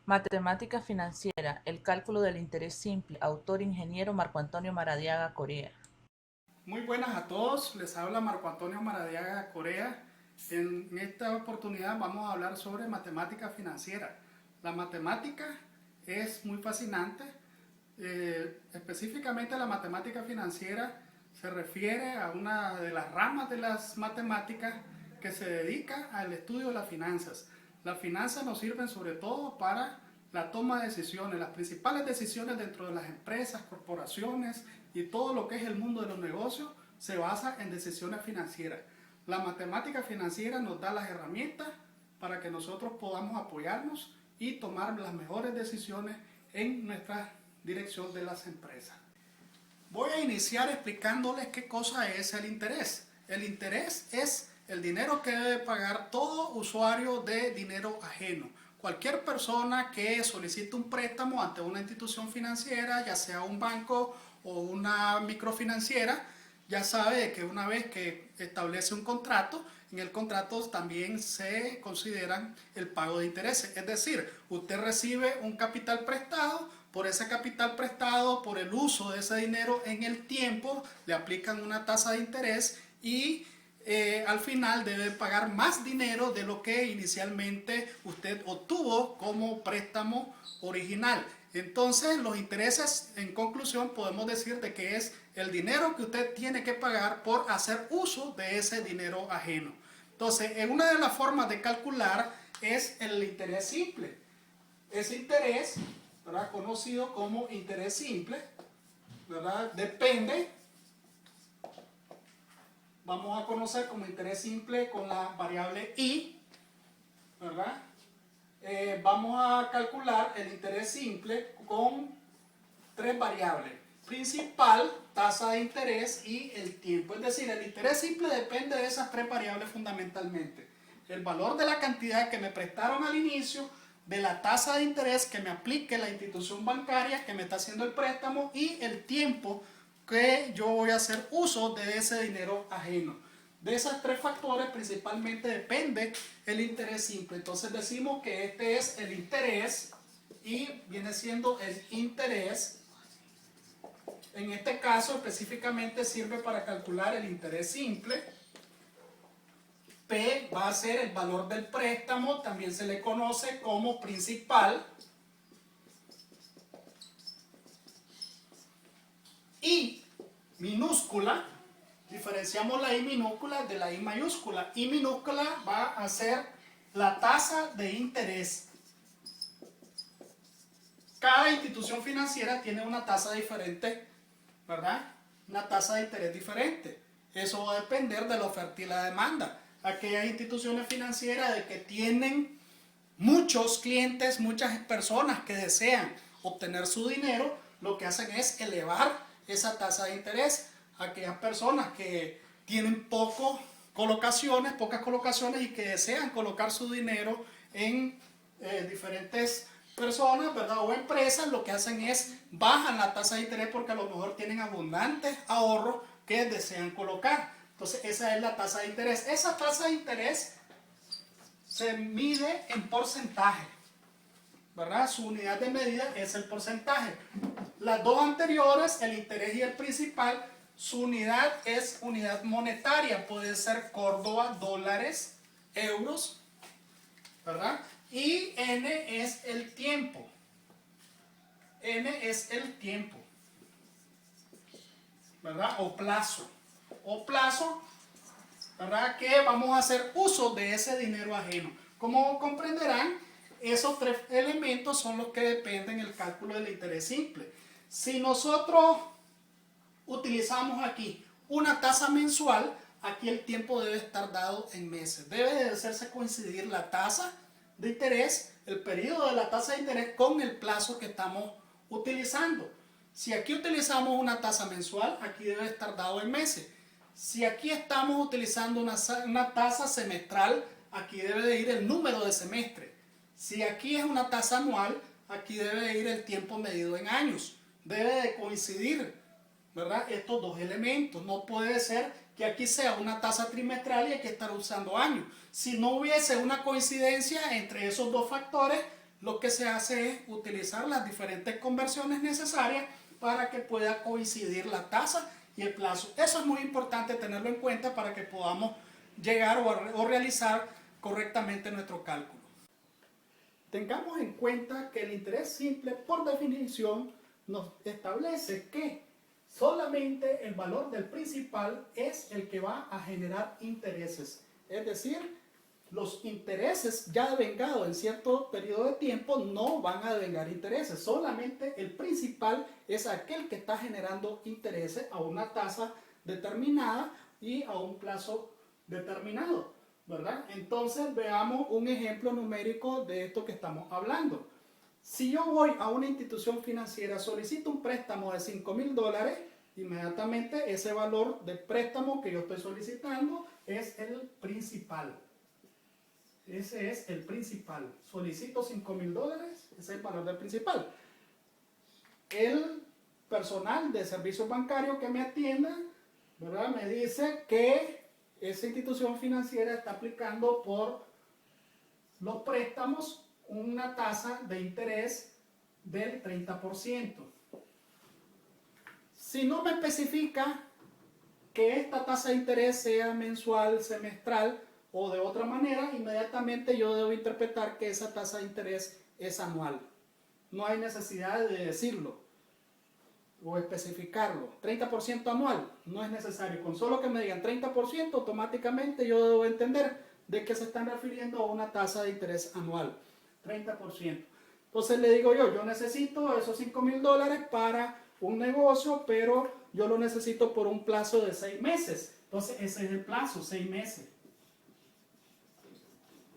Matemática financiera, el cálculo del interés simple, autor ingeniero Marco Antonio Maradiaga Corea. Muy buenas a todos, les habla Marco Antonio Maradiaga Corea. En esta oportunidad vamos a hablar sobre matemática financiera. La matemática es muy fascinante, específicamente la matemática financiera se refiere a una de las ramas de las matemáticas que se dedica al estudio de las finanzas. Las finanzas nos sirven sobre todo para la toma de decisiones, las principales decisiones dentro de las empresas, corporaciones y todo lo que es el mundo de los negocios se basa en decisiones financieras. La matemática financiera nos da las herramientas para que nosotros podamos apoyarnos y tomar las mejores decisiones en nuestra dirección de las empresas. Voy a iniciar explicándoles qué cosa es el interés. El interés es el dinero que debe pagar todo usuario de dinero ajeno. Cualquier persona que solicite un préstamo ante una institución financiera, ya sea un banco o una microfinanciera, ya sabe que una vez que establece un contrato, en el contrato también se consideran el pago de intereses. Es decir, usted recibe un capital prestado, por ese capital prestado, por el uso de ese dinero en el tiempo, le aplican una tasa de interés y al final debe pagar más dinero de lo que inicialmente usted obtuvo como préstamo original. Entonces los intereses, en conclusión, podemos decir de que es el dinero que usted tiene que pagar por hacer uso de ese dinero ajeno. Entonces, una de las formas de calcular es el interés simple. Ese interés, ¿verdad?, conocido como interés simple, ¿verdad?, depende, vamos a conocer como interés simple con la variable i, ¿verdad? Vamos a calcular el interés simple con tres variables: principal, tasa de interés y el tiempo. Es decir, el interés simple depende de esas tres variables fundamentalmente: el valor de la cantidad que me prestaron al inicio, de la tasa de interés que me aplique la institución bancaria que me está haciendo el préstamo y el tiempo que yo voy a hacer uso de ese dinero ajeno. De esos tres factores principalmente depende el interés simple. Entonces decimos que este es el interés y viene siendo el interés. En este caso específicamente sirve para calcular el interés simple. P va a ser el valor del préstamo, también se le conoce como principal. I minúscula, diferenciamos la I minúscula de la I mayúscula. I minúscula va a ser la tasa de interés. Cada institución financiera tiene una tasa diferente, ¿verdad? Una tasa de interés diferente. Eso va a depender de la oferta y la demanda. Aquellas instituciones financieras de que tienen muchos clientes, muchas personas que desean obtener su dinero, lo que hacen es elevar esa tasa de interés. Aquellas personas que tienen pocas colocaciones y que desean colocar su dinero en diferentes personas, ¿verdad?, o empresas, lo que hacen es bajan la tasa de interés porque a lo mejor tienen abundantes ahorros que desean colocar. Entonces esa es la tasa de interés. Esa tasa de interés se mide en porcentaje, ¿verdad? Su unidad de medida es el porcentaje. Las dos anteriores, el interés y el principal, su unidad es unidad monetaria, puede ser Córdoba, dólares, euros, ¿verdad? Y N es el tiempo. N es el tiempo, ¿verdad? O plazo. O plazo, ¿verdad?, que vamos a hacer uso de ese dinero ajeno. Como comprenderán, esos tres elementos son los que dependen del cálculo del interés simple. Si nosotros utilizamos aquí una tasa mensual, aquí el tiempo debe estar dado en meses. Debe de hacerse coincidir la tasa de interés, el periodo de la tasa de interés con el plazo que estamos utilizando. Si aquí utilizamos una tasa mensual, aquí debe estar dado en meses. Si aquí estamos utilizando una tasa semestral, aquí debe de ir el número de semestre. Si aquí es una tasa anual, aquí debe de ir el tiempo medido en años. Debe de coincidir, ¿verdad?, estos dos elementos. No puede ser que aquí sea una tasa trimestral y hay que estar usando años. Si no hubiese una coincidencia entre esos dos factores, lo que se hace es utilizar las diferentes conversiones necesarias para que pueda coincidir la tasa y el plazo. Eso es muy importante tenerlo en cuenta para que podamos llegar o realizar correctamente nuestro cálculo. Tengamos en cuenta que el interés simple, por definición, nos establece que solamente el valor del principal es el que va a generar intereses. Es decir, los intereses ya devengados en cierto periodo de tiempo no van a devengar intereses. Solamente el principal es aquel que está generando intereses a una tasa determinada y a un plazo determinado, ¿verdad? Entonces veamos un ejemplo numérico de esto que estamos hablando. Si yo voy a una institución financiera, solicito un préstamo de $5,000, inmediatamente ese valor de préstamo que yo estoy solicitando es el principal. Ese es el principal. Solicito $5,000, ese es el valor del principal. El personal de servicios bancarios que me atienda, ¿verdad?, me dice que esa institución financiera está aplicando por los préstamos una tasa de interés del 30%. Si no me especifica que esta tasa de interés sea mensual, semestral o de otra manera, inmediatamente yo debo interpretar que esa tasa de interés es anual. No hay necesidad de decirlo o especificarlo. 30% anual, no es necesario. Con solo que me digan 30%, automáticamente yo debo entender de que se están refiriendo a una tasa de interés anual. 30%. Entonces le digo yo necesito esos $5,000 para un negocio, pero yo lo necesito por un plazo de 6 meses. Entonces ese es el plazo, 6 meses.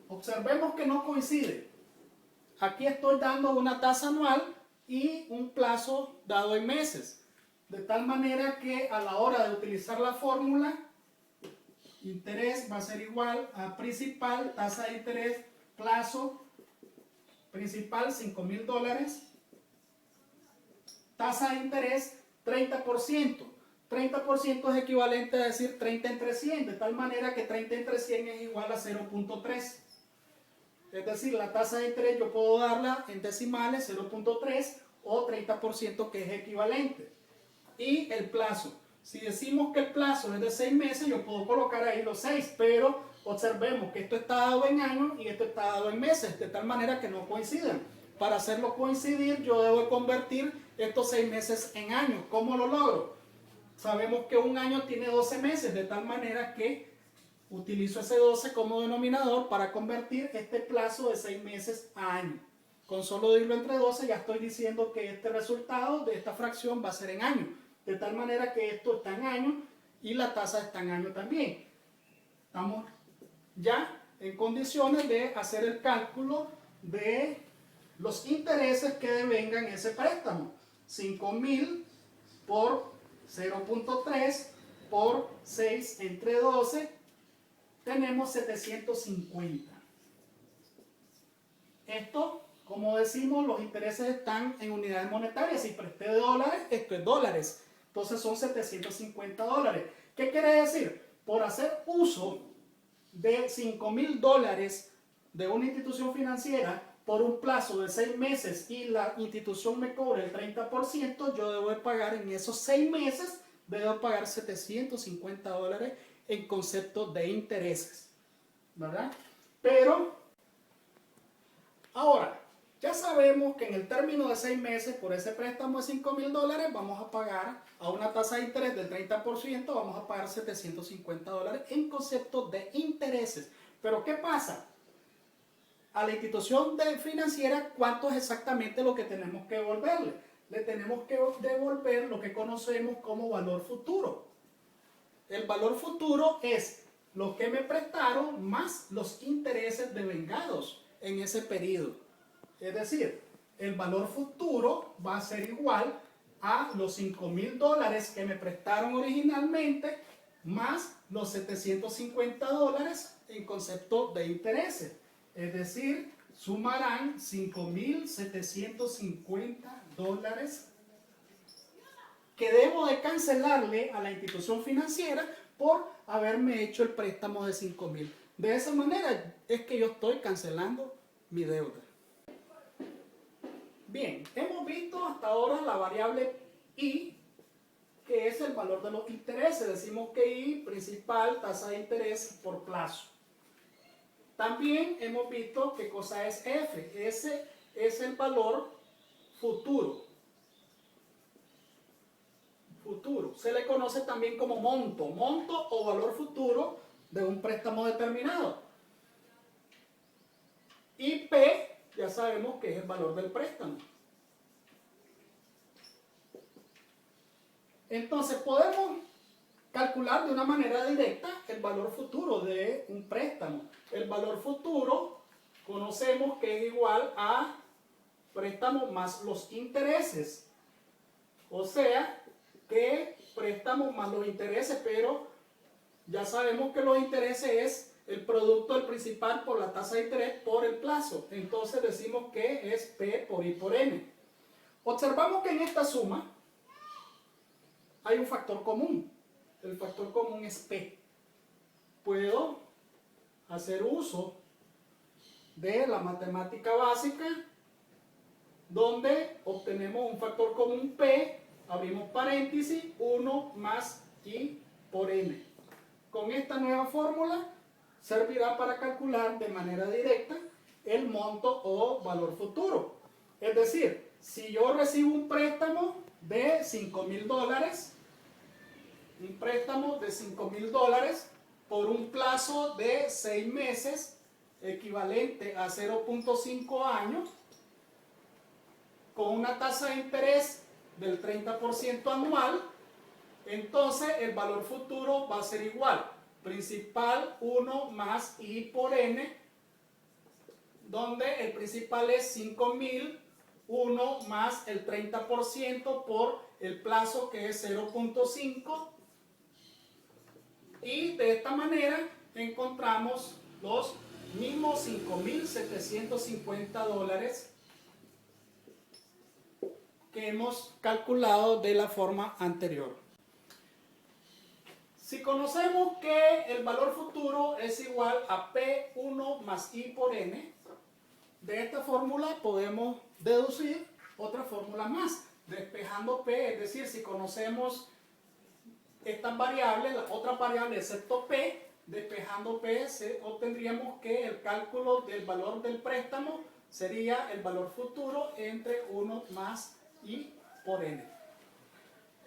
Observemos que no coincide. Aquí estoy dando una tasa anual y un plazo dado en meses. De tal manera que a la hora de utilizar la fórmula, interés va a ser igual a principal, tasa de interés, plazo, principal $5,000, tasa de interés 30%. 30% es equivalente a decir 30 entre 100, de tal manera que 30 entre 100 es igual a 0.3. Es decir, la tasa de interés yo puedo darla en decimales, 0.3 o 30%, que es equivalente. Y el plazo. Si decimos que el plazo es de 6 meses, yo puedo colocar ahí los 6, pero observemos que esto está dado en años y esto está dado en meses, de tal manera que no coincidan. Para hacerlo coincidir, yo debo convertir estos 6 meses en años. ¿Cómo lo logro? Sabemos que un año tiene 12 meses, de tal manera que utilizo ese 12 como denominador para convertir este plazo de 6 meses a año. Con solo dividirlo entre 12 ya estoy diciendo que este resultado de esta fracción va a ser en año. De tal manera que esto está en año y la tasa está en año también. Estamos ya en condiciones de hacer el cálculo de los intereses que devengan ese préstamo. 5,000 por 0.3 por 6 entre 12, tenemos 750. Esto, como decimos, los intereses están en unidades monetarias. Si presté dólares, esto es dólares. Entonces son $750. ¿Qué quiere decir? Por hacer uso de $5,000 de una institución financiera por un plazo de 6 meses y la institución me cobra el 30%, yo debo de pagar en esos 6 meses, debo pagar $750 en concepto de intereses, ¿verdad? Pero, ahora, ya sabemos que en el término de 6 meses, por ese préstamo de $5,000, vamos a pagar a una tasa de interés del 30%, vamos a pagar $750 en concepto de intereses. Pero, ¿qué pasa? A la institución financiera, ¿cuánto es exactamente lo que tenemos que devolverle? Le tenemos que devolver lo que conocemos como valor futuro. El valor futuro es lo que me prestaron más los intereses devengados en ese periodo. Es decir, el valor futuro va a ser igual a los $5,000 que me prestaron originalmente más los $750 en concepto de intereses. Es decir, sumarán $5,750 que debo de cancelarle a la institución financiera por haberme hecho el préstamo de 5,000. De esa manera es que yo estoy cancelando mi deuda. Bien, hemos visto hasta ahora la variable I, que es el valor de los intereses. Decimos que I, principal, tasa de interés por plazo. También hemos visto qué cosa es F. Ese es el valor futuro. Se le conoce también como monto o valor futuro de un préstamo determinado. Y P, ya sabemos que es el valor del préstamo. Entonces podemos calcular de una manera directa el valor futuro de un préstamo. El valor futuro conocemos que es igual a préstamo más los intereses. O sea, que préstamo más los intereses, pero ya sabemos que los intereses es el producto del principal por la tasa de interés por el plazo. Entonces decimos que es P por I por N. Observamos que en esta suma hay un factor común. El factor común es P. Puedo hacer uso de la matemática básica donde obtenemos un factor común P, abrimos paréntesis, 1 más I por N. Con esta nueva fórmula servirá para calcular de manera directa el monto o valor futuro. Es decir, si yo recibo un préstamo de $5,000, un préstamo de $5,000 por un plazo de 6 meses, equivalente a 0.5 años, con una tasa de interés del 30% anual, entonces el valor futuro va a ser igual. Principal 1 más I por N, donde el principal es 5,000, 1 más el 30% por el plazo que es 0.5. Y de esta manera encontramos los mismos $5,750 que hemos calculado de la forma anterior. Si conocemos que el valor futuro es igual a P1 más I por N, de esta fórmula podemos deducir otra fórmula más, despejando P, es decir, si conocemos estas variables, las otras variables excepto P, despejando P, obtendríamos que el cálculo del valor del préstamo sería el valor futuro entre 1 más I por N.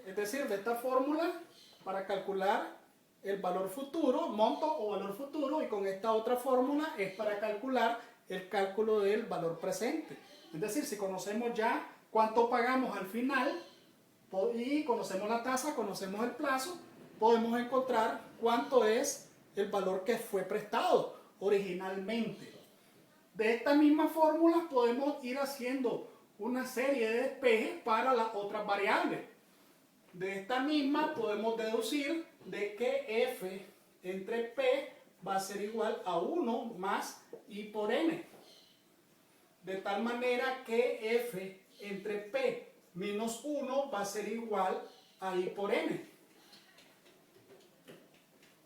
Es decir, de esta fórmula, para calcular el valor futuro, monto o valor futuro, y con esta otra fórmula es para calcular el cálculo del valor presente. Es decir, si conocemos ya cuánto pagamos al final y conocemos la tasa, conocemos el plazo, podemos encontrar cuánto es el valor que fue prestado originalmente. De esta misma fórmula podemos ir haciendo una serie de despejes para las otras variables. De esta misma podemos deducir de que F entre P va a ser igual a 1 más I por N. De tal manera que F entre P menos 1 va a ser igual a I por N.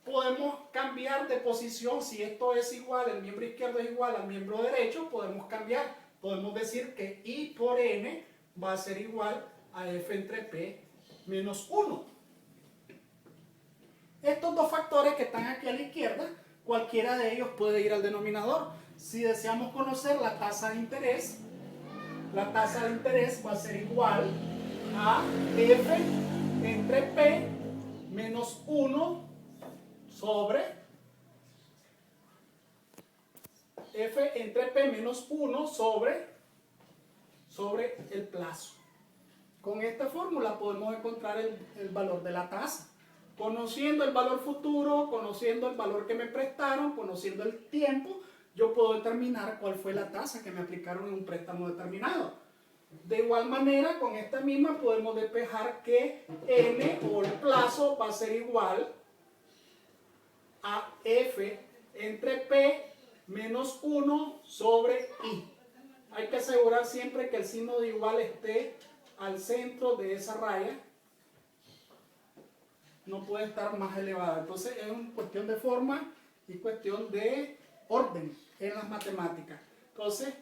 Podemos cambiar de posición. Si esto es igual, el miembro izquierdo es igual al miembro derecho, podemos cambiar. Podemos decir que I por N va a ser igual a F entre P menos 1. Estos dos factores que están aquí a la izquierda, cualquiera de ellos puede ir al denominador. Si deseamos conocer la tasa de interés, la tasa de interés va a ser igual a F entre P menos 1 sobre F entre P menos 1 sobre el plazo. Con esta fórmula podemos encontrar el valor de la tasa. Conociendo el valor futuro, conociendo el valor que me prestaron, conociendo el tiempo, yo puedo determinar cuál fue la tasa que me aplicaron en un préstamo determinado. De igual manera, con esta misma podemos despejar que N o el plazo va a ser igual a F entre P menos 1 sobre I. Hay que asegurar siempre que el signo de igual esté al centro de esa raya. No puede estar más elevada. Entonces es una cuestión de forma y cuestión de orden en las matemáticas. Entonces,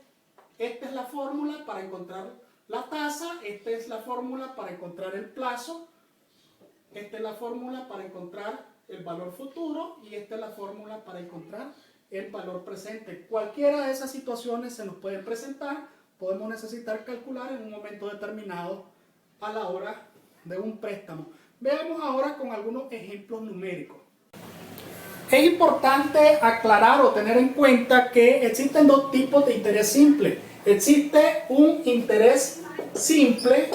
esta es la fórmula para encontrar la tasa, esta es la fórmula para encontrar el plazo, esta es la fórmula para encontrar el valor futuro y esta es la fórmula para encontrar el valor presente. Cualquiera de esas situaciones se nos pueden presentar, podemos necesitar calcular en un momento determinado a la hora de un préstamo. Veamos ahora con algunos ejemplos numéricos. Es importante aclarar o tener en cuenta que existen dos tipos de interés simple. Existe un interés simple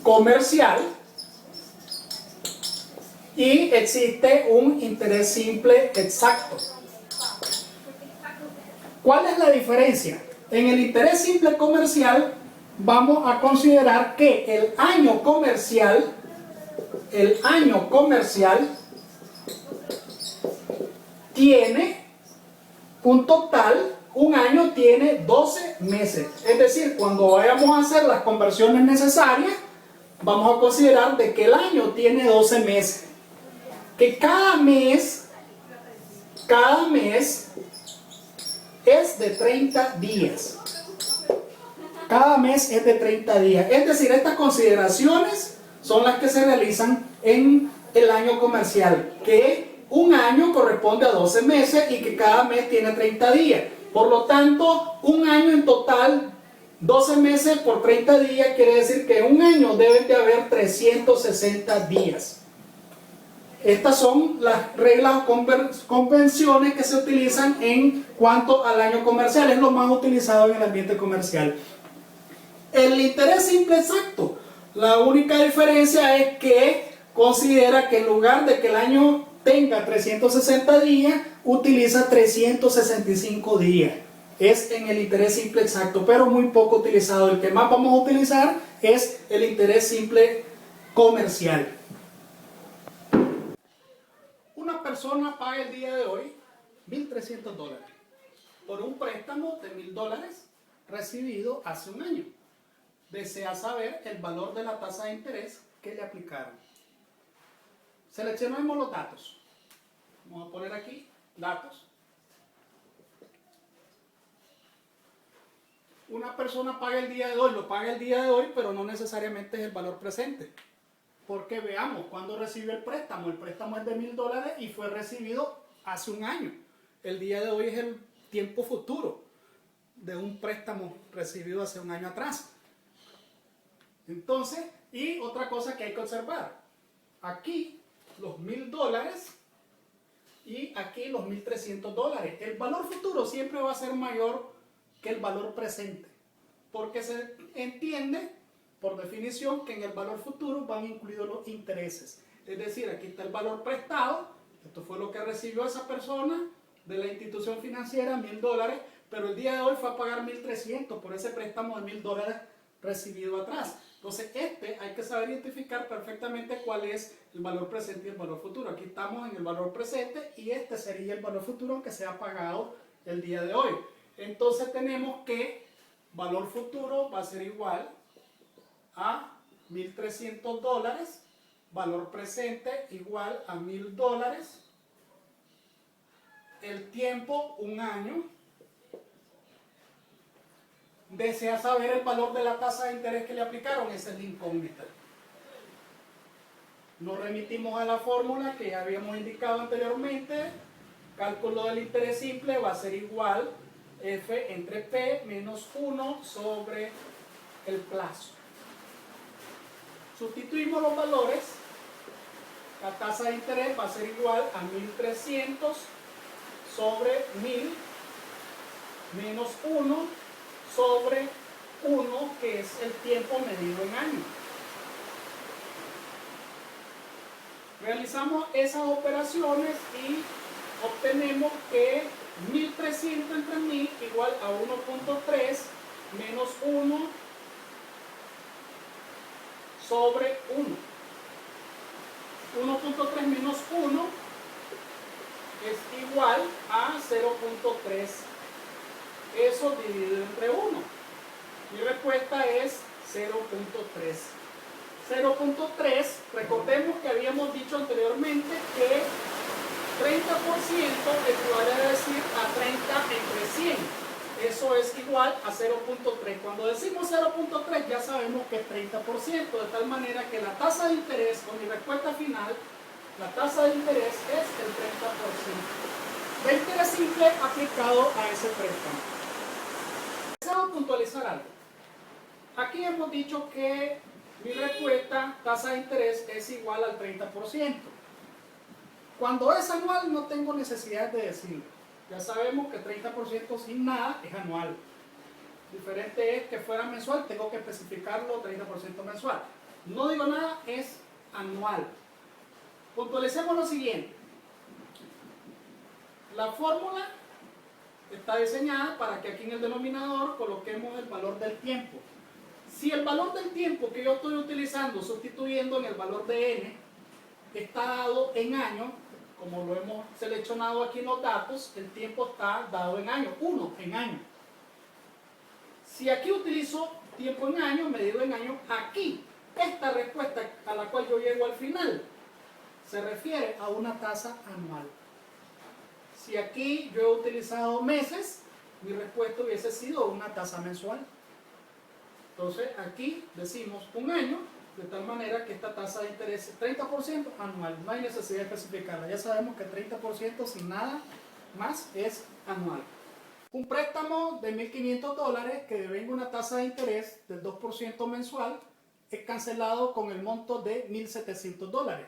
comercial y existe un interés simple exacto. ¿Cuál es la diferencia? En el interés simple comercial vamos a considerar que el año comercial tiene un total, un año tiene 12 meses. Es decir, cuando vayamos a hacer las conversiones necesarias, vamos a considerar de que el año tiene 12 meses. Que cada mes es de 30 días. Cada mes es de 30 días. Es decir, estas consideraciones son las que se realizan en el año comercial. Que un año corresponde a 12 meses y que cada mes tiene 30 días. Por lo tanto, un año en total, 12 meses por 30 días, quiere decir que en un año deben de haber 360 días. Estas son las reglas o convenciones que se utilizan en cuanto al año comercial. Es lo más utilizado en el ambiente comercial. El interés simple exacto, la única diferencia es que considera que en lugar de que el año tenga 360 días, utiliza 365 días. Es en el interés simple exacto, pero muy poco utilizado. El que más vamos a utilizar es el interés simple comercial. Una persona paga el día de hoy $1,300 por un préstamo de $1,000 recibido hace un año. Desea saber el valor de la tasa de interés que le aplicaron. Seleccionemos los datos. Vamos a poner aquí datos. Una persona paga el día de hoy, lo paga el día de hoy, pero no necesariamente es el valor presente. Porque veamos, ¿cuándo recibió el préstamo? El préstamo es de $1,000 y fue recibido hace un año. El día de hoy es el tiempo futuro de un préstamo recibido hace un año atrás. Entonces, y otra cosa que hay que observar. Aquí los $1,000 y aquí los $1,300. El valor futuro siempre va a ser mayor que el valor presente. Porque se entiende, por definición, que en el valor futuro van incluidos los intereses. Es decir, aquí está el valor prestado. Esto fue lo que recibió esa persona de la institución financiera, $1,000. Pero el día de hoy fue a pagar $1,300 por ese préstamo de $1,000 recibido atrás. Entonces hay que saber identificar perfectamente cuál es el valor presente y el valor futuro. Aquí estamos en el valor presente y este sería el valor futuro que se ha pagado el día de hoy. Entonces tenemos que valor futuro va a ser igual a $1,300, valor presente igual a $1,000, el tiempo un año. Desea saber el valor de la tasa de interés que le aplicaron, esa es la incógnita. Nos remitimos a la fórmula que ya habíamos indicado anteriormente. Cálculo del interés simple va a ser igual F entre P menos 1 sobre el plazo. Sustituimos los valores. La tasa de interés va a ser igual a 1,300 sobre 1,000 menos 1 sobre 1, que es el tiempo medido en años. Realizamos esas operaciones y obtenemos que 1,300 entre 1,000 igual a 1.3 menos 1 sobre 1. 1.3 menos 1 es igual a 0.3. Eso dividido entre 1. Mi respuesta es 0.3. 0.3, recordemos que habíamos dicho anteriormente que 30% equivale a decir a 30 entre 100. Eso es igual a 0.3. Cuando decimos 0.3 ya sabemos que es 30%, de tal manera que la tasa de interés, con mi respuesta final, la tasa de interés es el 30% de interés simple aplicado a ese préstamo. Deseo puntualizar algo. Aquí hemos dicho que mi respuesta, tasa de interés, es igual al 30%. Cuando es anual no tengo necesidad de decirlo. Ya sabemos que 30% sin nada es anual. Diferente es que fuera mensual, tengo que especificarlo 30% mensual. No digo nada, es anual. Puntualicemos lo siguiente. La fórmula está diseñada para que aquí en el denominador coloquemos el valor del tiempo. Si el valor del tiempo que yo estoy utilizando, sustituyendo en el valor de n, está dado en años, como lo hemos seleccionado aquí en los datos, el tiempo está dado en años, 1 en años. Si aquí utilizo tiempo en años, medido en años, aquí, esta respuesta a la cual yo llego al final, se refiere a una tasa anual. Si aquí yo he utilizado meses, mi respuesta hubiese sido una tasa mensual. Entonces aquí decimos un año, de tal manera que esta tasa de interés es 30% anual. No hay necesidad de especificarla. Ya sabemos que 30% sin nada más es anual. Un préstamo de $1.500 que devenga una tasa de interés del 2% mensual es cancelado con el monto de $1.700.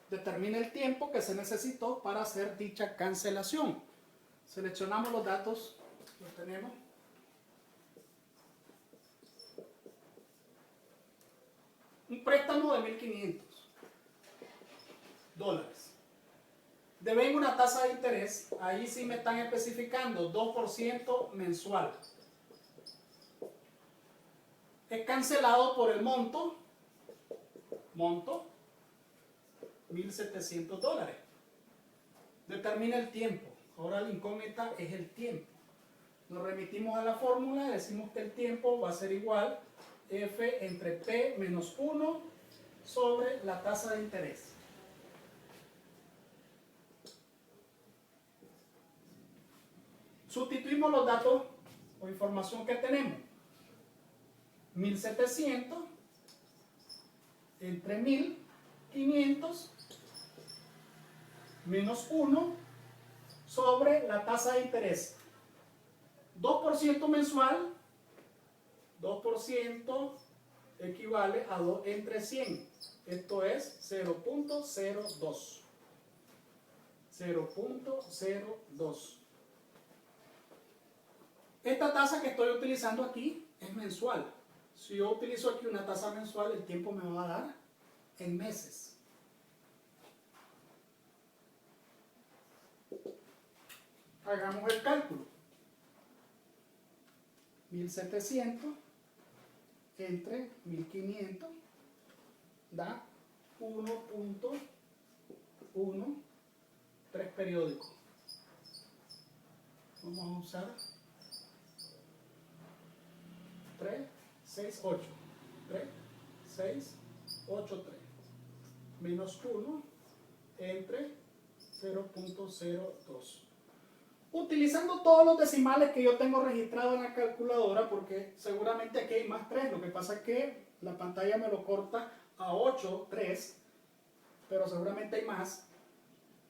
Determina el tiempo que se necesitó para hacer dicha cancelación. Seleccionamos los datos, los tenemos. Un préstamo de $1.500. Deben una tasa de interés, ahí sí me están especificando 2% mensual. Es cancelado por el monto $1.700. Determina el tiempo. Ahora la incógnita es el tiempo. Nos remitimos a la fórmula, decimos que el tiempo va a ser igual F entre P menos 1 sobre la tasa de interés. Sustituimos los datos o información que tenemos. 1.700 entre 1.500 menos 1 sobre la tasa de interés. 2% mensual, 2% equivale a 2 entre 100. Esto es 0.02. 0.02. Esta tasa que estoy utilizando aquí es mensual. Si yo utilizo aquí una tasa mensual, el tiempo me va a dar en meses. Hagamos el cálculo. 1.700 entre 1.500 da 1.13 periódicos. Vamos a usar 3, 6, 8. 3, 6, 8, 3. Menos 1 entre 0.02. Utilizando todos los decimales que yo tengo registrados en la calculadora, porque seguramente aquí hay más 3, lo que pasa es que la pantalla me lo corta a 8, 3, pero seguramente hay más.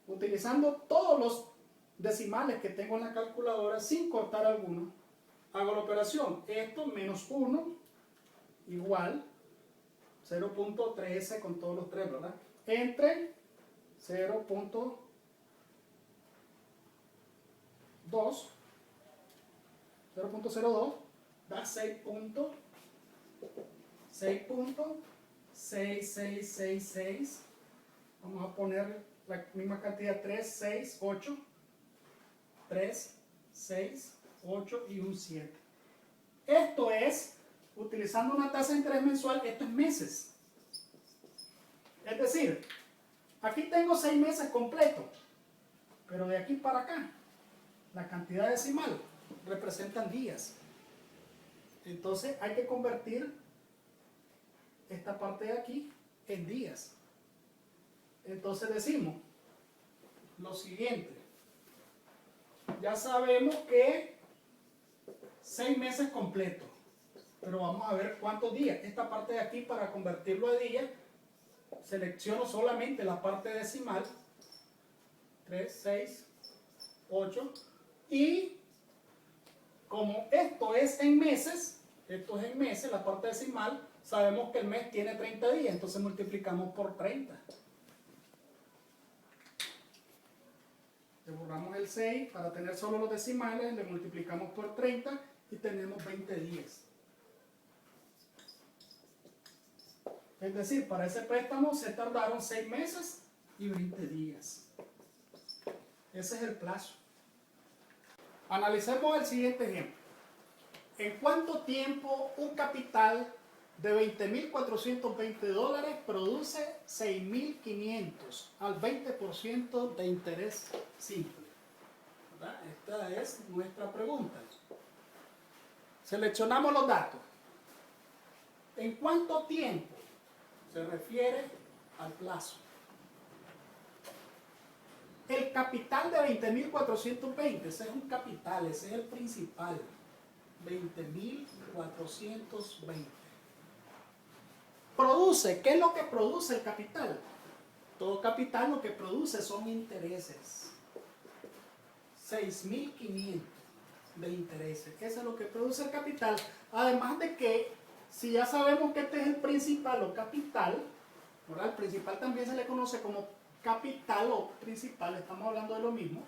Utilizando todos los decimales que tengo en la calculadora sin cortar alguno, hago la operación. Esto menos 1 igual 0.13 con todos los 3, ¿verdad? Entre 0.2 da 6.6666. Vamos a poner la misma cantidad, 3, 6, 8. 3, 6, 8 y un 7. Esto es, utilizando una tasa de interés mensual, esto es meses. Es decir, aquí tengo 6 meses completos, pero de aquí para acá, la cantidad decimal representan días. Entonces hay que convertir esta parte de aquí en días. Entonces decimos lo siguiente. Ya sabemos que 6 meses completos. Pero vamos a ver cuántos días. Esta parte de aquí, para convertirlo a día, selecciono solamente la parte decimal. 3, 6, 8. Y como esto es en meses, la parte decimal, sabemos que el mes tiene 30 días, entonces multiplicamos por 30. Le borramos el 6 para tener solo los decimales, le multiplicamos por 30 y tenemos 20 días. Es decir, para ese préstamo se tardaron 6 meses y 20 días. Ese es el plazo. Analicemos el siguiente ejemplo. ¿En cuánto tiempo un capital de $20,420 produce 6.500 al 20% de interés simple? ¿Verdad? Esta es nuestra pregunta. Seleccionamos los datos. ¿En cuánto tiempo? Se refiere al plazo. El capital de 20.420, ese es un capital, ese es el principal. 20.420. Produce, ¿qué es lo que produce el capital? Todo capital lo que produce son intereses. 6.500 de intereses. Eso es lo que produce el capital. Además de que, si ya sabemos que este es el principal o capital, ¿verdad? El principal también se le conoce como capital o principal, estamos hablando de lo mismo.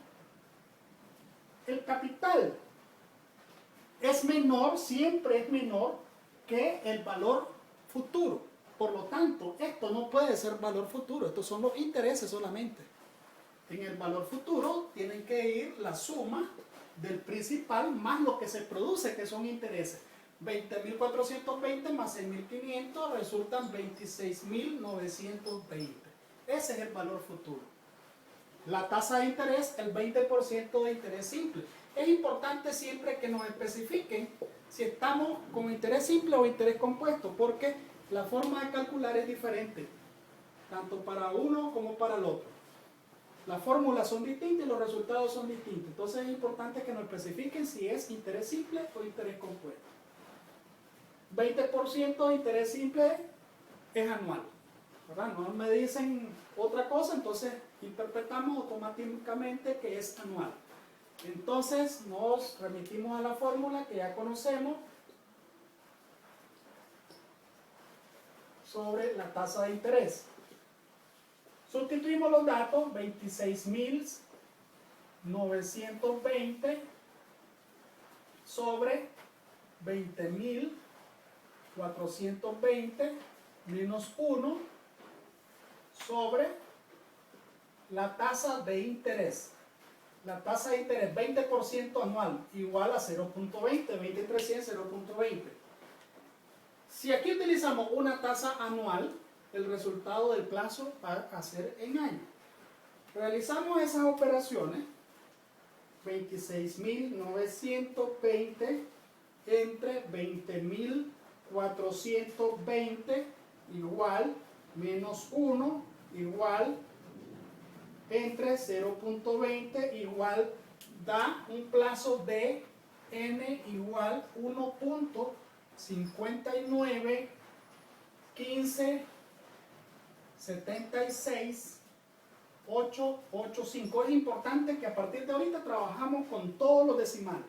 El capital es menor, siempre es menor que el valor futuro. Por lo tanto, esto no puede ser valor futuro, estos son los intereses solamente. En el valor futuro tienen que ir la suma del principal más lo que se produce, que son intereses. 20.420 más 6.500 resultan 26.920. Ese es el valor futuro. La tasa de interés, el 20% de interés simple. Es importante siempre que nos especifiquen si estamos con interés simple o interés compuesto, porque la forma de calcular es diferente, tanto para uno como para el otro. Las fórmulas son distintas y los resultados son distintos. Entonces es importante que nos especifiquen si es interés simple o interés compuesto. 20% de interés simple es anual, ¿verdad? No me dicen otra cosa, entonces interpretamos automáticamente que es anual. Entonces nos remitimos a la fórmula que ya conocemos sobre la tasa de interés. Sustituimos los datos, 26.920 sobre 20.420 menos 1 sobre la tasa de interés. La tasa de interés 20% anual igual a 0.20, 20% 0.20. Si aquí utilizamos una tasa anual, el resultado del plazo va a ser en años. Realizamos esas operaciones, 26.920 entre 20.420 igual menos 1 igual entre 0.20 igual da un plazo de n igual 1.59 15 76 885. Es importante que a partir de ahorita trabajamos con todos los decimales.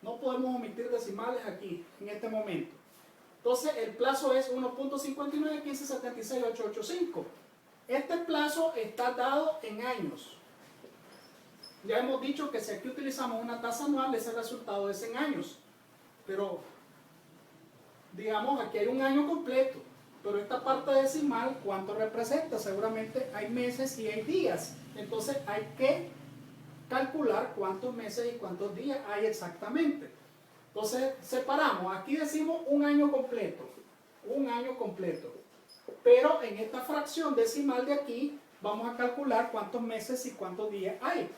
No podemos omitir decimales aquí en este momento. Entonces el plazo es 1.59 15 76 885. Este plazo está dado en años. Ya hemos dicho que si aquí utilizamos una tasa anual, ese resultado es en años. Pero, digamos, aquí hay un año completo. Pero esta parte decimal, ¿cuánto representa? Seguramente hay meses y hay días. Entonces hay que calcular cuántos meses y cuántos días hay exactamente. Entonces separamos. Aquí decimos un año completo. Un año completo. Pero en esta fracción decimal de aquí vamos a calcular cuántos meses y cuántos días hay.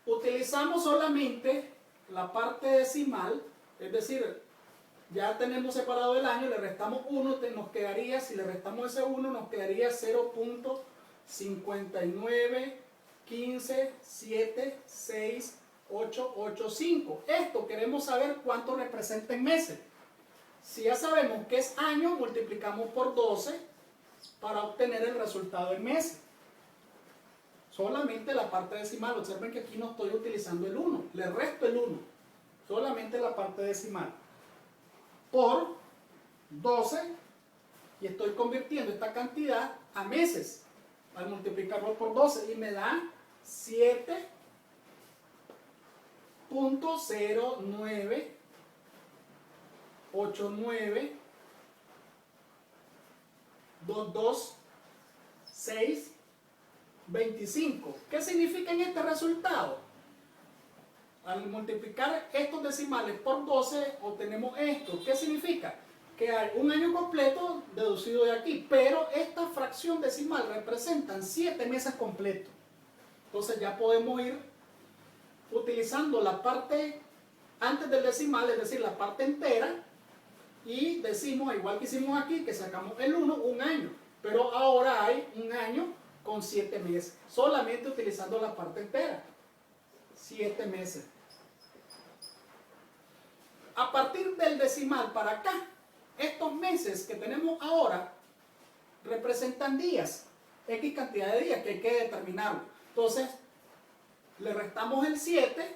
Utilizamos solamente la parte decimal, es decir, ya tenemos separado el año, le restamos 1, nos quedaría, si le restamos ese 1, nos quedaría 0.59 15 7 6 885. Esto queremos saber cuánto representa en meses. Si ya sabemos que es año, multiplicamos por 12 para obtener el resultado en meses. Solamente la parte decimal. Observen que aquí no estoy utilizando el 1. Le resto el 1. Solamente la parte decimal. Por 12. Y estoy convirtiendo esta cantidad a meses. Al multiplicarlo por 12. Y me da 7.0989222625. ¿Qué significa en este resultado? Al multiplicar estos decimales por 12 obtenemos esto. ¿Qué significa? Que hay un año completo deducido de aquí, pero esta fracción decimal representan 7 meses completos. Entonces ya podemos ir utilizando la parte antes del decimal, es decir, la parte entera, y decimos, igual que hicimos aquí, que sacamos el 1, un año. Pero ahora hay un año con 7 meses, solamente utilizando la parte entera. 7 meses. A partir del decimal para acá, estos meses que tenemos ahora representan días, X cantidad de días que hay que determinarlo. Entonces, le restamos el 7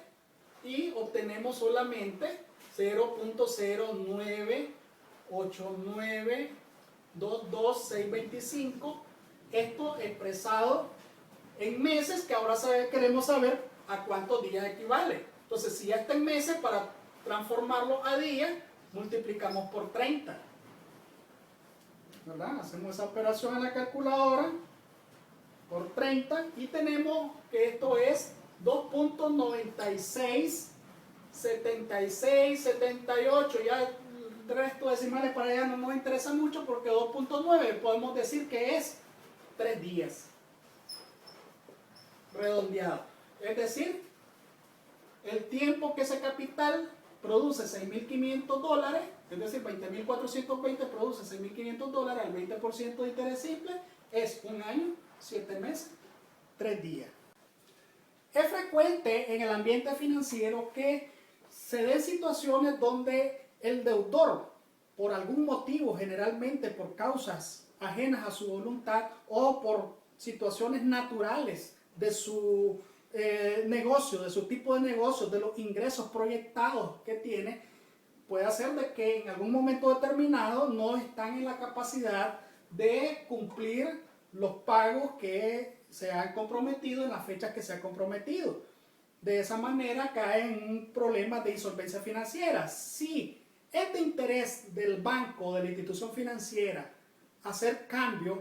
y obtenemos solamente 0.098922625. Esto expresado en meses, que ahora queremos saber a cuántos días equivale. Entonces, si ya está en meses, para transformarlo a días, multiplicamos por 30. ¿Verdad? Hacemos esa operación en la calculadora por 30 y tenemos que esto es 2.967678. Ya el resto de decimales para allá no nos interesa mucho, porque 2.9 podemos decir que es 3 días redondeado. Es decir, el tiempo que ese capital produce $6.500, es decir, 20.420 produce $6.500 al 20% de interés simple, es un año, 7 meses, 3 días. Es frecuente en el ambiente financiero que se den situaciones donde el deudor, por algún motivo, generalmente por causas ajenas a su voluntad o por situaciones naturales de su negocio, de su tipo de negocio, de los ingresos proyectados que tiene, puede hacer de que en algún momento determinado no están en la capacidad de cumplir los pagos que se han comprometido en las fechas que se han comprometido. De esa manera cae en un problema de insolvencia financiera. Si es de interés del banco, de la institución financiera, hacer cambios,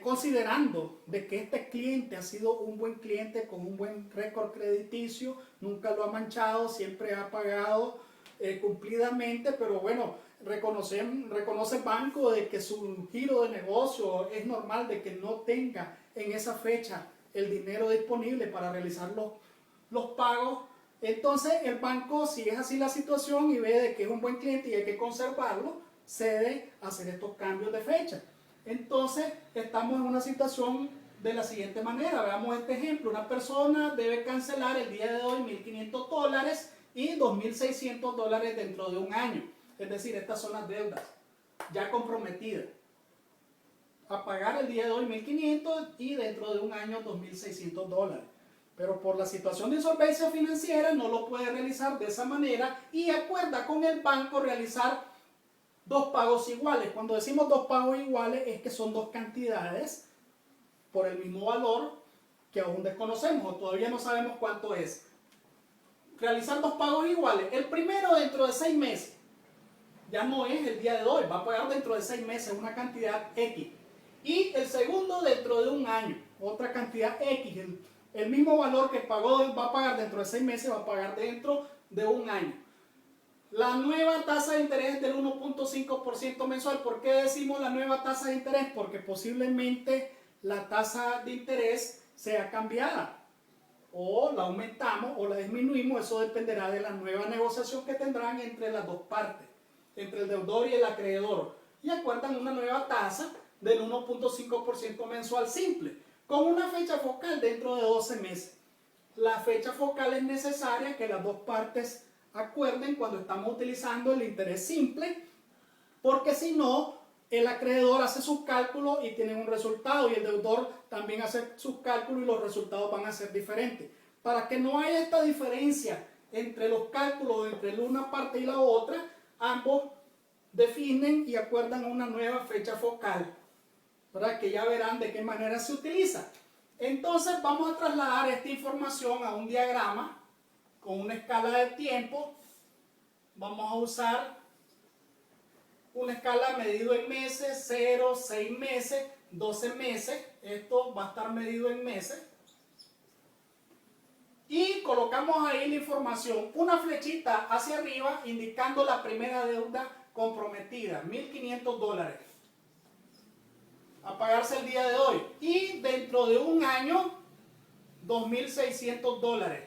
considerando de que este cliente ha sido un buen cliente con un buen récord crediticio, nunca lo ha manchado, siempre ha pagado cumplidamente, pero bueno, reconoce el banco de que su giro de negocio es normal, de que no tenga en esa fecha el dinero disponible para realizar los pagos. Entonces el banco, si es así la situación y ve de que es un buen cliente y hay que conservarlo, cede a hacer estos cambios de fecha. Entonces estamos en una situación de la siguiente manera. Veamos este ejemplo. Una persona debe cancelar el día de hoy $1.500 y $2.600 dentro de un año. Es decir, estas son las deudas ya comprometidas. A pagar el día de hoy $1.500 y dentro de un año $2.600. Pero por la situación de insolvencia financiera no lo puede realizar de esa manera y acuerda con el banco realizar dos pagos iguales. Cuando decimos dos pagos iguales es que son dos cantidades por el mismo valor que aún desconocemos o todavía no sabemos cuánto es. Realizar dos pagos iguales. El primero dentro de 6 meses. Ya no es el día de hoy, va a pagar dentro de 6 meses una cantidad X. Y el segundo dentro de un año, otra cantidad X. El mismo valor que pagó va a pagar dentro de 6 meses, va a pagar dentro de un año. La nueva tasa de interés es del 1.5% mensual. ¿Por qué decimos la nueva tasa de interés? Porque posiblemente la tasa de interés sea cambiada. O la aumentamos o la disminuimos. Eso dependerá de la nueva negociación que tendrán entre las dos partes, entre el deudor y el acreedor. Y acuerdan una nueva tasa del 1.5% mensual simple, con una fecha focal dentro de 12 meses. la fecha focal es necesaria que las dos partes acuerden cuando estamos utilizando el interés simple, porque si no, el acreedor hace sus cálculos y tiene un resultado, y el deudor también hace sus cálculos y los resultados van a ser diferentes. Para que no haya esta diferencia entre los cálculos entre una parte y la otra, ambos definen y acuerdan una nueva fecha focal, ¿verdad? Que ya verán de qué manera se utiliza. Entonces vamos a trasladar esta información a un diagrama con una escala de tiempo. Vamos a usar una escala medido en meses, 0, 6 meses, 12 meses. Esto va a estar medido en meses. Y colocamos ahí la información, una flechita hacia arriba indicando la primera deuda comprometida, $1.500 a pagarse el día de hoy, y dentro de un año $2.600.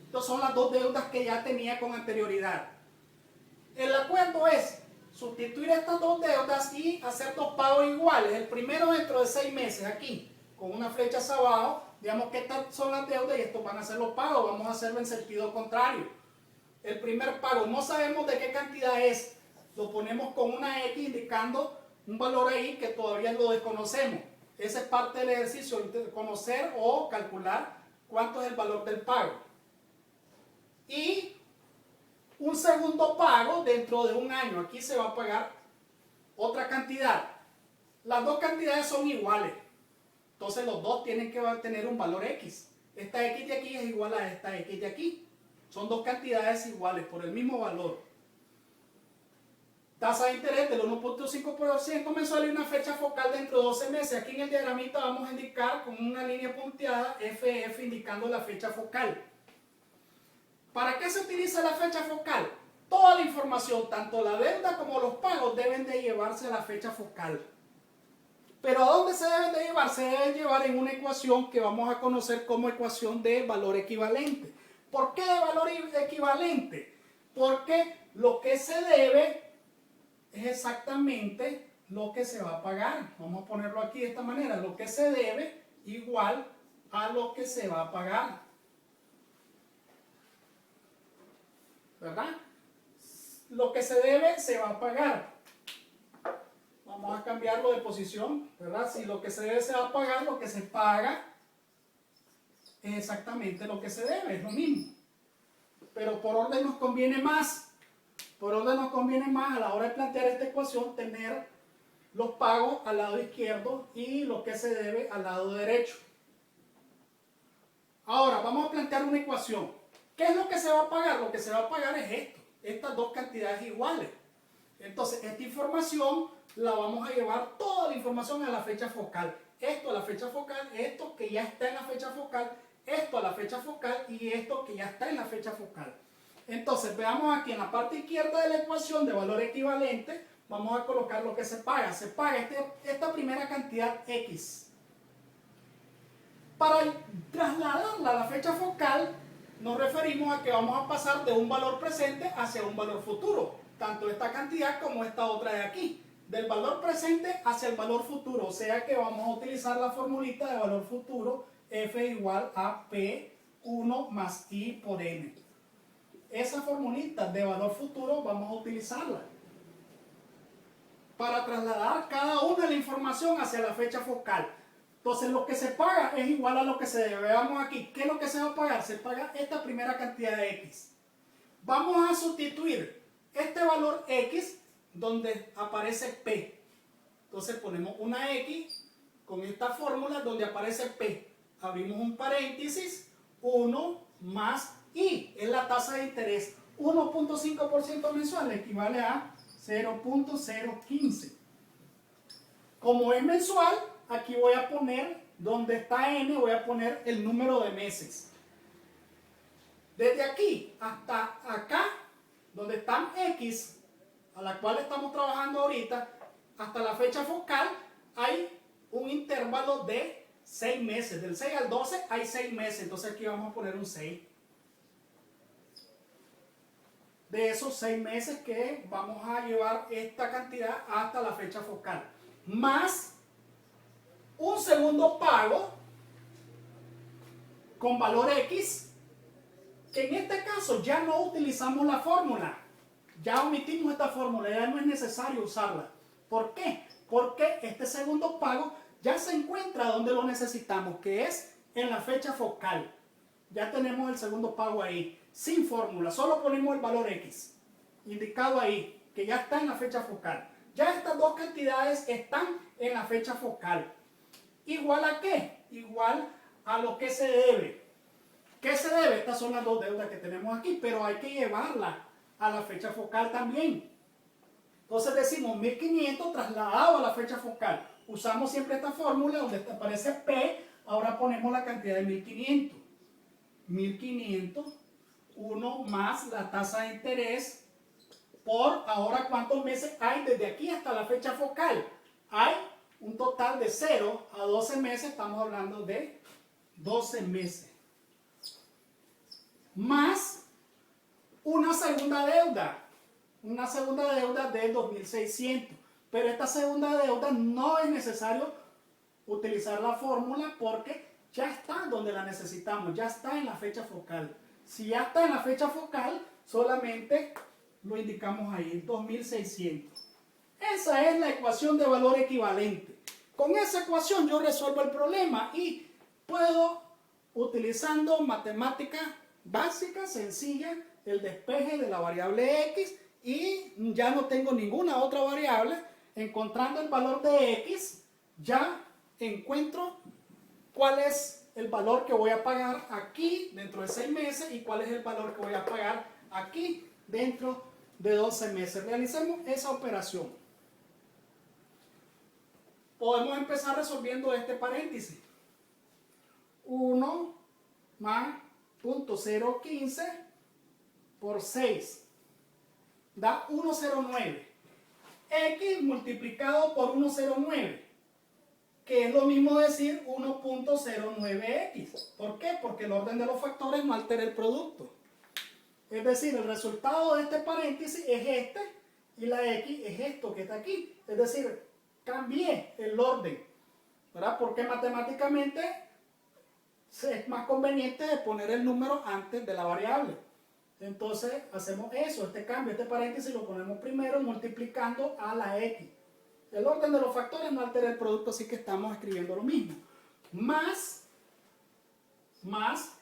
Estas son las dos deudas que ya tenía con anterioridad. El acuerdo es sustituir estas dos deudas y hacer dos pagos iguales. El primero dentro de 6 meses, aquí, con una flecha hacia abajo. Digamos que estas son las deudas y estos van a ser los pagos. Vamos a hacerlo en sentido contrario. El primer pago, no sabemos de qué cantidad es. Lo ponemos con una X indicando un valor ahí que todavía lo desconocemos. Esa es parte del ejercicio, de conocer o calcular cuánto es el valor del pago. Y un segundo pago dentro de un año. Aquí se va a pagar otra cantidad. Las dos cantidades son iguales. Entonces los dos tienen que tener un valor X. Esta X de aquí es igual a esta X de aquí. Son dos cantidades iguales por el mismo valor. Tasa de interés del 1.5% mensual y una fecha focal dentro de 12 meses. Aquí en el diagramita vamos a indicar con una línea punteada FF indicando la fecha focal. ¿Para qué se utiliza la fecha focal? Toda la información, tanto la deuda como los pagos, deben de llevarse a la fecha focal. Pero ¿a dónde se deben de llevar? Se deben llevar en una ecuación que vamos a conocer como ecuación de valor equivalente. ¿Por qué de valor equivalente? Porque lo que se debe es exactamente lo que se va a pagar. Vamos a ponerlo aquí de esta manera. Lo que se debe igual a lo que se va a pagar. ¿Verdad? Lo que se debe se va a pagar. Vamos a cambiarlo de posición, ¿verdad? Si lo que se debe se va a pagar, lo que se paga es exactamente lo que se debe, es lo mismo. Pero por orden nos conviene más. Por orden nos conviene más a la hora de plantear esta ecuación tener los pagos al lado izquierdo y lo que se debe al lado derecho. Ahora vamos a plantear una ecuación. ¿Qué es lo que se va a pagar? Lo que se va a pagar es esto, estas dos cantidades iguales. Entonces, esta información la vamos a llevar, toda la información a la fecha focal. Esto a la fecha focal, esto que ya está en la fecha focal, esto a la fecha focal y esto que ya está en la fecha focal. Entonces, veamos aquí en la parte izquierda de la ecuación de valor equivalente, vamos a colocar lo que se paga. Se paga esta primera cantidad X. Para trasladarla a la fecha focal, nos referimos a que vamos a pasar de un valor presente hacia un valor futuro. Tanto esta cantidad como esta otra de aquí. Del valor presente hacia el valor futuro. O sea que vamos a utilizar la formulita de valor futuro. F igual a P1 más I por N. Esa formulita de valor futuro vamos a utilizarla para trasladar cada una de la información hacia la fecha focal. Entonces lo que se paga es igual a lo que se debe. Veamos aquí, ¿qué es lo que se va a pagar? Se paga esta primera cantidad de X. Vamos a sustituir este valor X donde aparece P. Entonces ponemos una X con esta fórmula donde aparece P. Abrimos un paréntesis, 1 más I, es la tasa de interés. 1.5% mensual equivale a 0.015. Como es mensual, aquí voy a poner, donde está N, voy a poner el número de meses. Desde aquí hasta acá, donde están X, a la cual estamos trabajando ahorita, hasta la fecha focal, hay un intervalo de 6 meses. Del 6 al 12 hay 6 meses. Entonces aquí vamos a poner un 6. De esos 6 meses que vamos a llevar esta cantidad hasta la fecha focal. Más un segundo pago con valor X. En este caso ya no utilizamos la fórmula. Ya omitimos esta fórmula, ya no es necesario usarla. ¿Por qué? Porque este segundo pago ya se encuentra donde lo necesitamos, que es en la fecha focal. Ya tenemos el segundo pago ahí, sin fórmula, solo ponemos el valor X, indicado ahí, que ya está en la fecha focal. Ya estas dos cantidades están en la fecha focal. ¿Igual a qué? Igual a lo que se debe. ¿Qué se debe? Estas son las dos deudas que tenemos aquí, pero hay que llevarla a la fecha focal también. Entonces decimos 1500 trasladado a la fecha focal. Usamos siempre esta fórmula donde aparece P, ahora ponemos la cantidad de 1500. 1500, 1 más la tasa de interés por, ahora cuántos meses hay desde aquí hasta la fecha focal. Hay un total de 0 a 12 meses, estamos hablando de 12 meses. Más una segunda deuda de 2600. Pero esta segunda deuda no es necesario utilizar la fórmula porque ya está donde la necesitamos, ya está en la fecha focal. Si ya está en la fecha focal, solamente lo indicamos ahí, 2600. Esa es la ecuación de valor equivalente. Con esa ecuación yo resuelvo el problema y puedo, utilizando matemática básica, sencilla, el despeje de la variable X, y ya no tengo ninguna otra variable. Encontrando el valor de X, ya encuentro cuál es el valor que voy a pagar aquí dentro de 6 meses y cuál es el valor que voy a pagar aquí dentro de 12 meses. Realicemos esa operación. Podemos empezar resolviendo este paréntesis. 1 más 0.015 por 6 da 109. X multiplicado por 109, que es lo mismo decir 1.09x. ¿Por qué? Porque el orden de los factores no altera el producto. Es decir, el resultado de este paréntesis es este y la X es esto que está aquí. Es decir, cambié el orden, ¿verdad? Porque matemáticamente es más conveniente de poner el número antes de la variable. Entonces hacemos eso, este cambio, este paréntesis lo ponemos primero multiplicando a la X. El orden de los factores no altera el producto, así que estamos escribiendo lo mismo. Más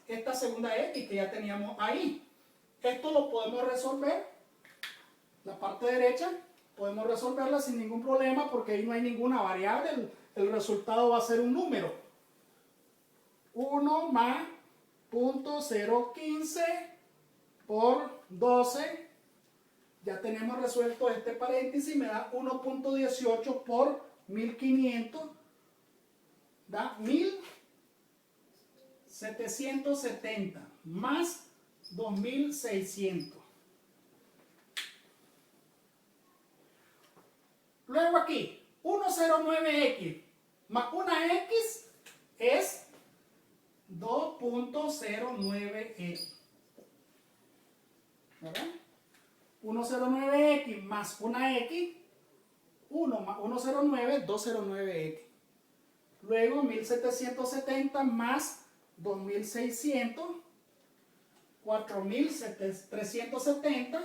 esta segunda X que ya teníamos ahí. Esto lo podemos resolver, la parte derecha, podemos resolverla sin ningún problema porque ahí no hay ninguna variable, el resultado va a ser un número. 1 más 0.015 por 12, ya tenemos resuelto este paréntesis, me da 1.18 por 1500, da 1770 más 2600. Luego aquí, 109x más una x es 2.09x. ¿Verdad? 109x más una x, 1 más 109, 209x. Luego 1770 más 2600, 4370.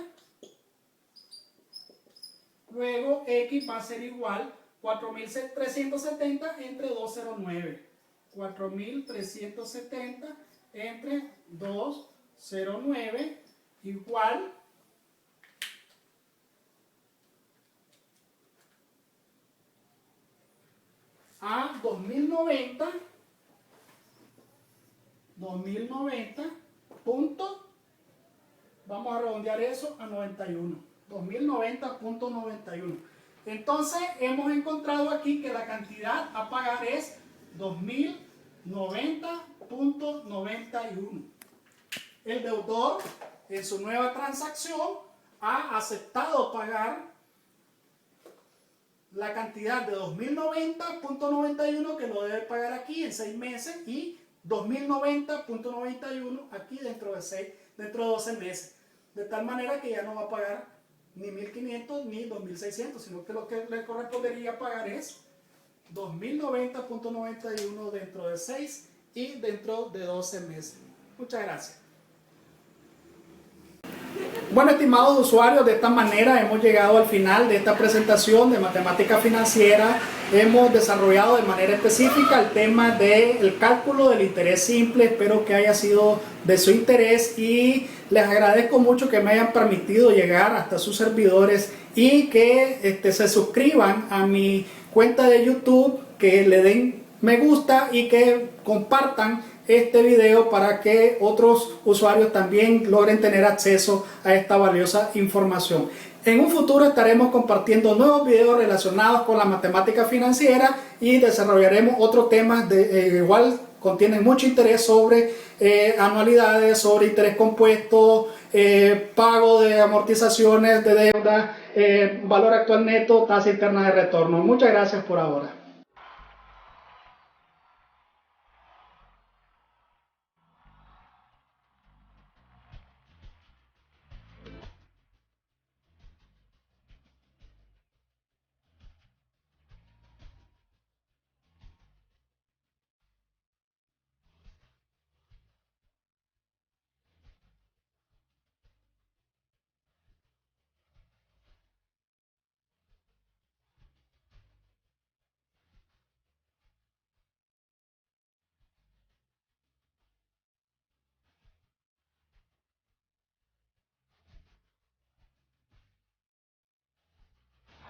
Luego x va a ser igual 4370 entre 209. 4370 entre 209 igual a 2090 punto, vamos a redondear eso a 91, 2090.91. Entonces hemos encontrado aquí que la cantidad a pagar es 2090.91. El deudor en su nueva transacción ha aceptado pagar la cantidad de 2090.91 que lo debe pagar aquí en 6 meses y 2090.91 aquí dentro de 12 meses. De tal manera que ya no va a pagar ni 1500 ni 2600, sino que lo que le correspondería pagar es 2090.91 dentro de 6 y dentro de 12 meses. Muchas gracias. Bueno, estimados usuarios, de esta manera hemos llegado al final de esta presentación de matemática financiera. Hemos desarrollado de manera específica el tema del cálculo del interés simple. Espero que haya sido de su interés y les agradezco mucho que me hayan permitido llegar hasta sus servidores y que se suscriban a mi cuenta de YouTube, que le den me gusta y que compartan este video para que otros usuarios también logren tener acceso a esta valiosa información. En un futuro estaremos compartiendo nuevos videos relacionados con la matemática financiera y desarrollaremos otros temas de igual contienen mucho interés sobre anualidades, sobre interés compuesto, pago de amortizaciones de deuda, valor actual neto, tasa interna de retorno. Muchas gracias por ahora.